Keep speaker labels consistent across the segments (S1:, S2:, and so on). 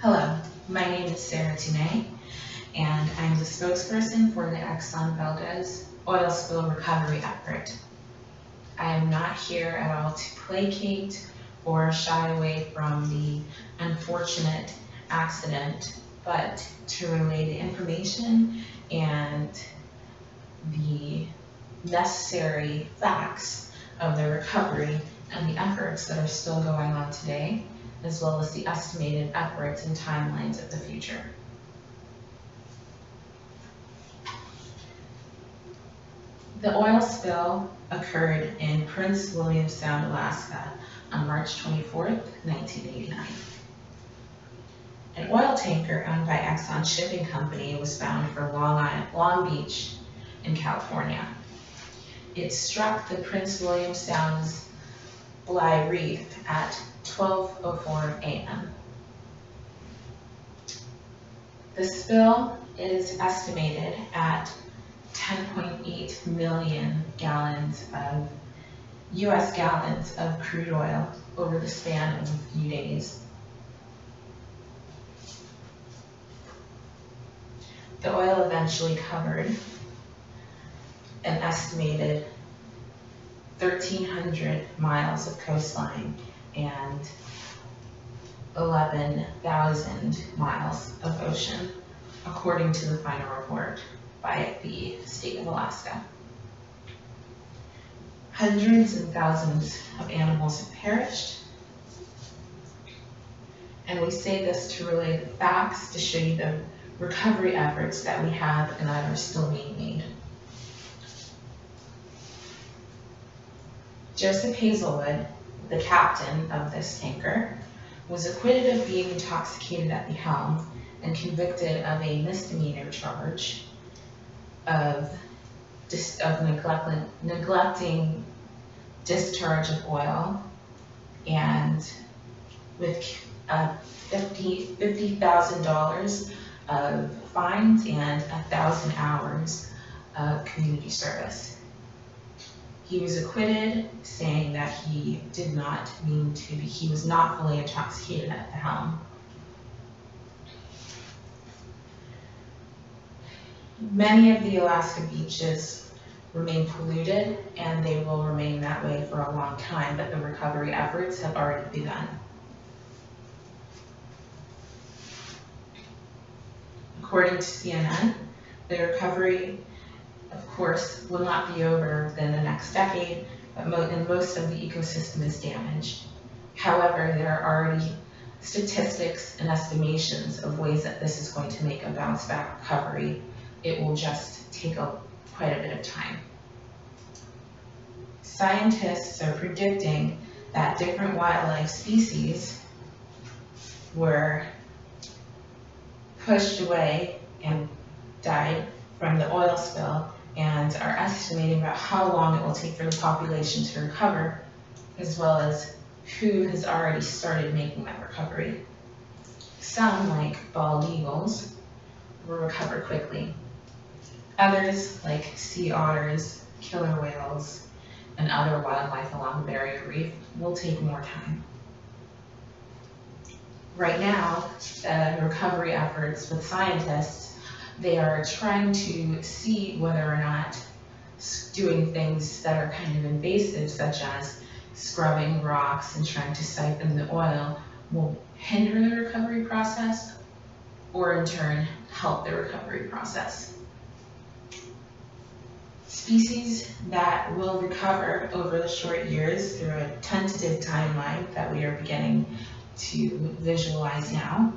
S1: Hello, my name is Sarah Tunay, and I'm the spokesperson for the Exxon Valdez oil spill recovery effort. I am not here at all to placate or shy away from the unfortunate accident, but to relay the information and the necessary facts of the recovery and the efforts that are still going on today, as well as the estimated efforts and timelines of the future. The oil spill occurred in Prince William Sound, Alaska on March 24th, 1989. An oil tanker owned by Exxon Shipping Company was bound for Long Beach in California. It struck the Prince William Sound's Bly Reef at 12:04 a.m. The spill is estimated at 10.8 million US gallons of crude oil over the span of a few days. The oil eventually covered an estimated 1,300 miles of coastline and 11,000 miles of ocean, according to the final report by the state of Alaska. Hundreds and thousands of animals have perished, and we say this to relay the facts to show you the recovery efforts that we have and that are still being made. Joseph Hazelwood, the captain of this tanker, was acquitted of being intoxicated at the helm and convicted of a misdemeanor charge of neglecting discharge of oil, and with $50,000 of fines and 1,000 hours of community service. He was acquitted, saying that he did not mean to be, he was not fully intoxicated at the helm. Many of the Alaska beaches remain polluted, and they will remain that way for a long time, but the recovery efforts have already begun. According to CNN, the recovery, of course, will not be over within the next decade, but most of the ecosystem is damaged. However, there are already statistics and estimations of ways that this is going to make a bounce back recovery. It will just take quite a bit of time. Scientists are predicting that different wildlife species were pushed away and died from the oil spill, and are estimating about how long it will take for the population to recover, as well as who has already started making that recovery. Some, like bald eagles, will recover quickly. Others, like sea otters, killer whales, and other wildlife along the barrier reef, will take more time. Right now, the recovery efforts with scientists, they are trying to see whether or not doing things that are kind of invasive, such as scrubbing rocks and trying to siphon the oil, will hinder the recovery process, or in turn help the recovery process. Species that will recover over the short years through a tentative timeline that we are beginning to visualize now.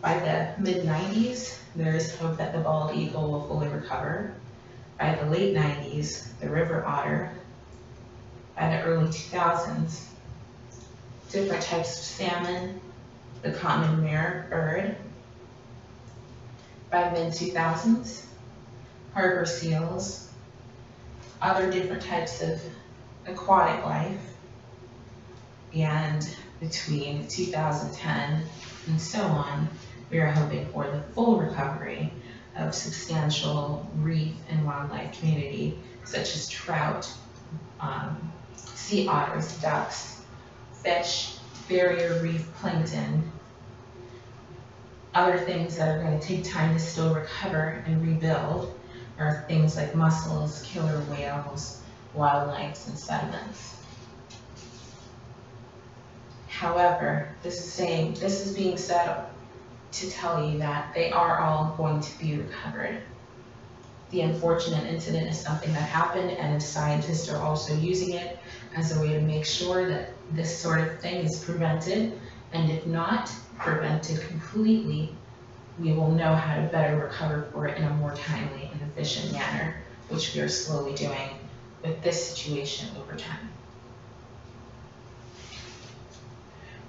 S1: By the mid-90s, there is hope that the bald eagle will fully recover. By the late 90s, the river otter. By the early 2000s, different types of salmon, the common mirror bird. By mid-2000s, harbor seals, other different types of aquatic life, and between 2010 and so on, we are hoping for the full recovery of substantial reef and wildlife community, such as trout, sea otters, ducks, fish, barrier reef plankton, Other things that are going to take time to still recover and rebuild are things like mussels, killer whales, wildlife, and sediments. However, this is being said to tell you that they are all going to be recovered. The unfortunate incident is something that happened, and scientists are also using it as a way to make sure that this sort of thing is prevented, and if not prevented completely, we will know how to better recover for it in a more timely and efficient manner, which we are slowly doing with this situation over time.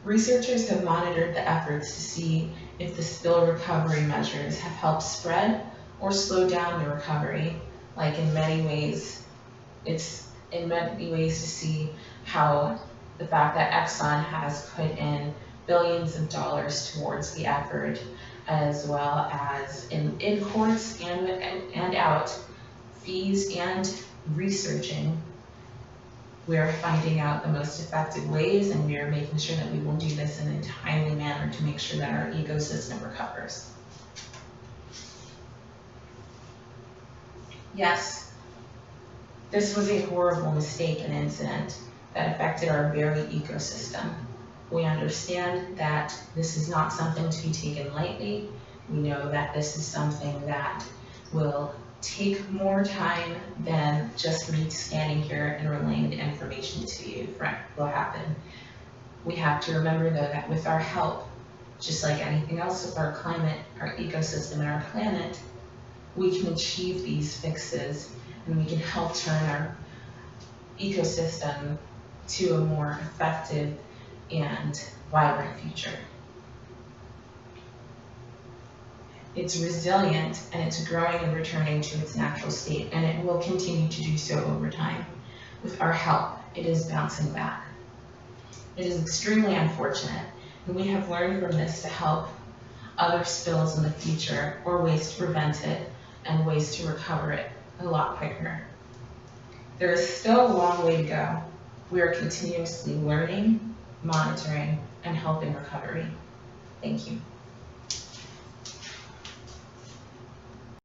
S1: Researchers have monitored the efforts to see if the spill recovery measures have helped spread or slow down the recovery. Like in many ways, it's in many ways to see how the fact that Exxon has put in billions of dollars towards the effort, as well as in courts and out fees and researching. We are finding out the most effective ways, and we are making sure that we will do this in a timely manner to make sure that our ecosystem recovers. Yes, this was a horrible mistake and incident that affected our very ecosystem. We understand that this is not something to be taken lightly. We know that this is something that will take more time than just me standing here and relaying the information to you will happen. We have to remember, though, that with our help, just like anything else with our climate, our ecosystem, and our planet, we can achieve these fixes, and we can help turn our ecosystem to a more effective and vibrant future. It's resilient, and it's growing and returning to its natural state, and it will continue to do so over time. With our help, it is bouncing back. It is extremely unfortunate, and we have learned from this to help other spills in the future, or ways to prevent it, and ways to recover it a lot quicker. There is still a long way to go. We are continuously learning, monitoring, and helping recovery. Thank you.